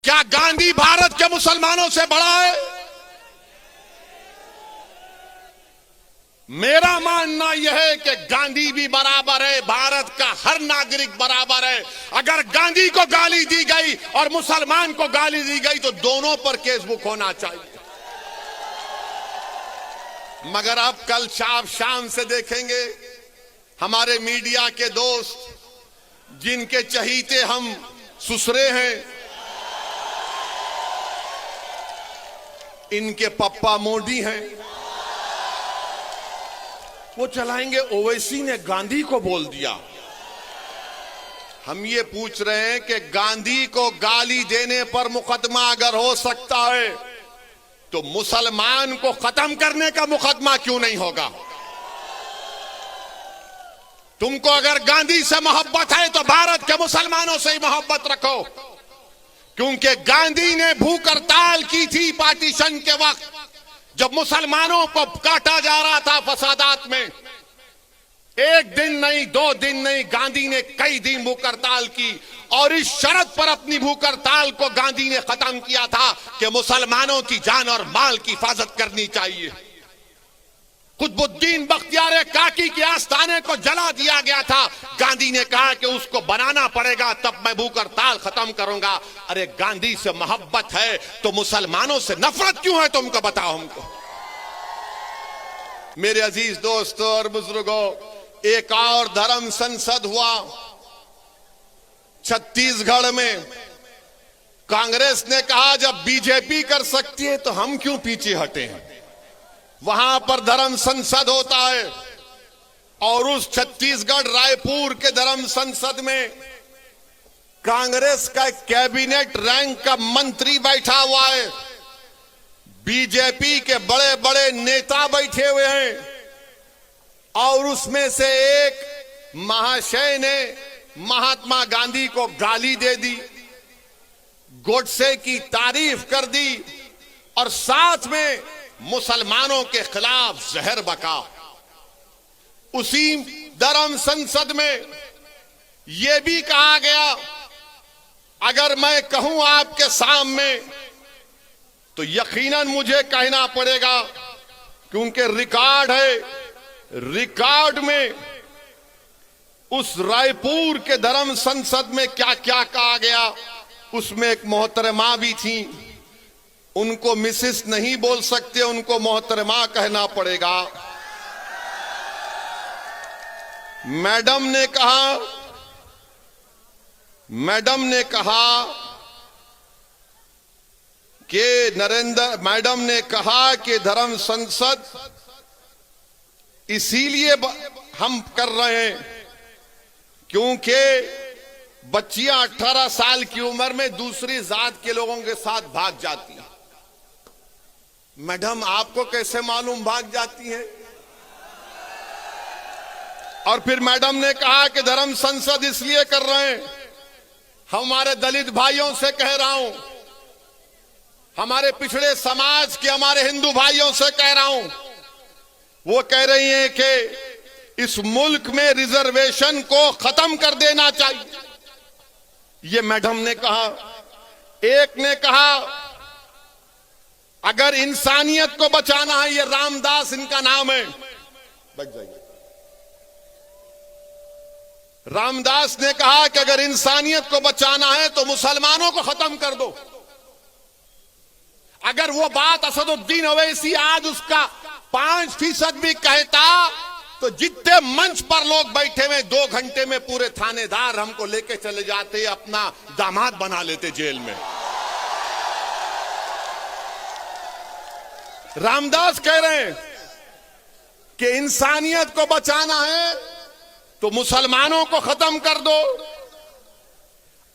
क्या गांधी भारत के मुसलमानों से बड़ा है? मेरा मानना यह है कि गांधी भी बराबर है, भारत का हर नागरिक बराबर है। अगर गांधी को गाली दी गई और मुसलमान को गाली दी गई तो दोनों पर केस बुक होना चाहिए। मगर अब कल शाम से देखेंगे हमारे मीडिया के दोस्त, जिनके चहीते हम सुसरे हैं, इनके पप्पा मोदी हैं, वो चलाएंगे ओवैसी ने गांधी को बोल दिया। हम ये पूछ रहे हैं कि गांधी को गाली देने पर मुकदमा अगर हो सकता है तो मुसलमान को खत्म करने का मुकदमा क्यों नहीं होगा? तुमको अगर गांधी से मोहब्बत है तो भारत के मुसलमानों से ही मोहब्बत रखो, क्योंकि गांधी ने भूख हड़ताल की थी पार्टीशन के वक्त, जब मुसलमानों को काटा जा रहा था फसादात में। एक दिन नहीं, 2 दिन नहीं, गांधी ने कई दिन भूख हड़ताल की और इस शर्त पर अपनी भूख हड़ताल को गांधी ने खत्म किया था कि मुसलमानों की जान और माल की हिफाजत करनी चाहिए। कुतुबुद्दीन बख्तियार काकी के आस्थाने को जला दिया गया था, गांधी ने कहा कि उसको बनाना पड़ेगा तब मैं भूख हड़ताल खत्म करूंगा। अरे गांधी से मोहब्बत है तो मुसलमानों से नफरत क्यों है? तुमको बताओ हमको। मेरे अजीज दोस्तों और बुजुर्गों, एक और धर्म संसद हुआ छत्तीसगढ़ में। कांग्रेस ने कहा जब बीजेपी कर सकती है तो हम क्यों पीछे हटे हैं। वहां पर धर्म संसद होता है और उस छत्तीसगढ़ रायपुर के धर्म संसद में कांग्रेस का कैबिनेट रैंक का मंत्री बैठा हुआ है, बीजेपी के बड़े बड़े नेता बैठे हुए हैं और उसमें से एक महाशय ने महात्मा गांधी को गाली दे दी, गोडसे की तारीफ कर दी और साथ में मुसलमानों के खिलाफ जहर बका। उसी धर्म संसद में यह भी कहा गया, अगर मैं कहूं आपके सामने तो यकीनन मुझे कहना पड़ेगा, क्योंकि रिकॉर्ड है। रिकॉर्ड में उस रायपुर के धर्म संसद में क्या क्या कहा गया, उसमें एक मोहतरमा भी थी, उनको मिसेस नहीं बोल सकते, उनको मोहतरमा कहना पड़ेगा। मैडम ने कहा कि मैडम ने कहा कि धर्म संसद इसीलिए हम कर रहे हैं क्योंकि बच्चियां 18 साल की उम्र में दूसरी जात के लोगों के साथ भाग जाती हैं। मैडम आपको कैसे मालूम भाग जाती हैं? और फिर मैडम ने कहा कि धर्म संसद इसलिए कर रहे हैं, हमारे दलित भाइयों से कह रहा हूं, हमारे पिछड़े समाज के हमारे हिंदू भाइयों से कह रहा हूं, वो कह रही हैं कि इस मुल्क में रिजर्वेशन को खत्म कर देना चाहिए। ये मैडम ने कहा। एक ने कहा अगर इंसानियत को बचाना है, ये रामदास इनका नाम है, बच जाइए। रामदास ने कहा कि अगर इंसानियत को बचाना है तो मुसलमानों को खत्म कर दो। अगर वो बात असदुद्दीन ओवैसी आज उसका 5% भी कहता तो जितने मंच पर लोग बैठे हुए 2 घंटे में पूरे थानेदार हमको लेके चले जाते, अपना दामाद बना लेते जेल में। रामदास कह रहे हैं कि इंसानियत को बचाना है तो मुसलमानों को खत्म कर दो।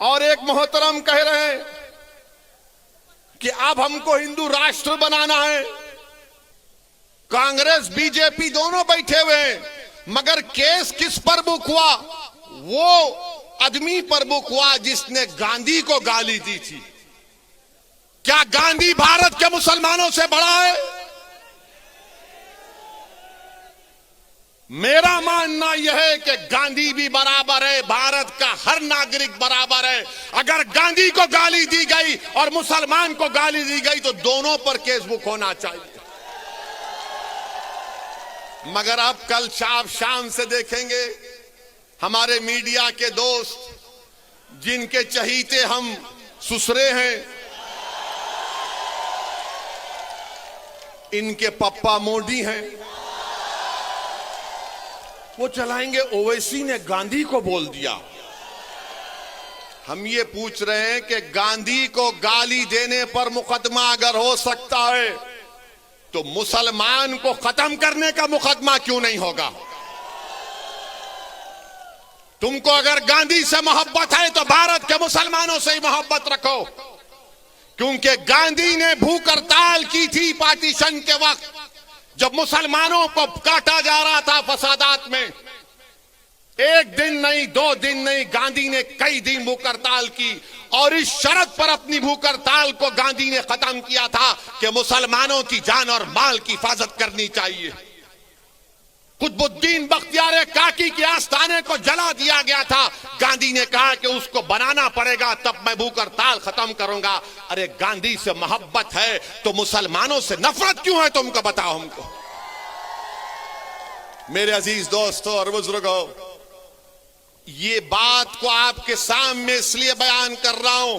और एक मोहतरम कह रहे हैं कि अब हमको हिंदू राष्ट्र बनाना है। कांग्रेस बीजेपी दोनों बैठे हुए हैं, मगर केस किस पर बुक हुआ? वो आदमी पर बुक हुआ जिसने गांधी को गाली दी थी। क्या गांधी भारत के मुसलमानों से बड़ा है? मेरा मानना यह है कि गांधी भी बराबर है, भारत का हर नागरिक बराबर है। अगर गांधी को गाली दी गई और मुसलमान को गाली दी गई तो दोनों पर केस बुक होना चाहिए। मगर अब कल शाम से देखेंगे हमारे मीडिया के दोस्त जिनके चहीते हम सुसरे हैं, इनके पप्पा मोदी हैं, वो चलाएंगे ओवैसी ने गांधी को बोल दिया। हम ये पूछ रहे हैं कि गांधी को गाली देने पर मुकदमा अगर हो सकता है तो मुसलमान को खत्म करने का मुकदमा क्यों नहीं होगा? तुमको अगर गांधी से मोहब्बत है तो भारत के मुसलमानों से ही मोहब्बत रखो, क्योंकि गांधी ने भूख हड़ताल की थी पार्टीशन के वक्त, जब मुसलमानों को काटा जा रहा था फसादात में। एक दिन नहीं, 2 दिन नहीं, गांधी ने कई दिन भूख हड़ताल की और इस शर्त पर अपनी भूख हड़ताल को गांधी ने खत्म किया था कि मुसलमानों की जान और माल की हिफाजत करनी चाहिए। कुतुबुद्दीन बख्तियार काकी के आस्थाने को जला दिया गया था, गांधी ने कहा कि उसको बनाना पड़ेगा तब मैं भूख हड़ताल खत्म करूंगा। अरे गांधी से मोहब्बत है तो मुसलमानों से नफरत क्यों है? तुमको बताओ हमको। मेरे अजीज दोस्तों और बुजुर्गों, ये बात को आपके सामने इसलिए बयान कर रहा हूं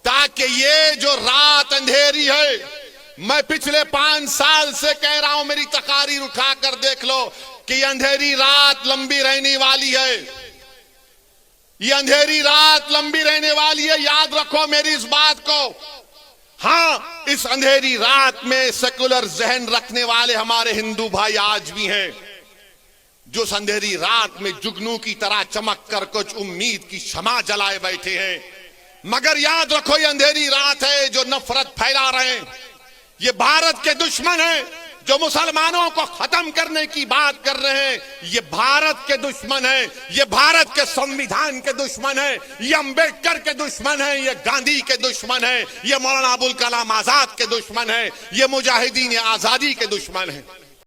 ताकि ये जो रात अंधेरी है, मैं पिछले 5 साल से कह रहा हूं, मेरी तकारीर उठाकर देख लो कि ये अंधेरी रात लंबी रहने वाली है। ये अंधेरी रात लंबी रहने वाली है, याद रखो मेरी इस बात को। हां, इस अंधेरी रात में सेकुलर जहन रखने वाले हमारे हिंदू भाई आज भी हैं, जो इस अंधेरी रात में जुगनू की तरह चमक कर कुछ उम्मीद की शमा जलाए बैठे हैं। मगर याद रखो, ये अंधेरी रात है जो नफरत फैला रहे हैं, ये भारत के दुश्मन हैं, जो मुसलमानों को खत्म करने की बात कर रहे हैं, ये भारत के दुश्मन हैं, ये भारत के संविधान के दुश्मन हैं, ये अंबेडकर के दुश्मन हैं, ये गांधी के दुश्मन हैं, ये मौलाना अबुल कलाम आजाद के दुश्मन हैं, ये मुजाहिदीन आजादी के दुश्मन हैं।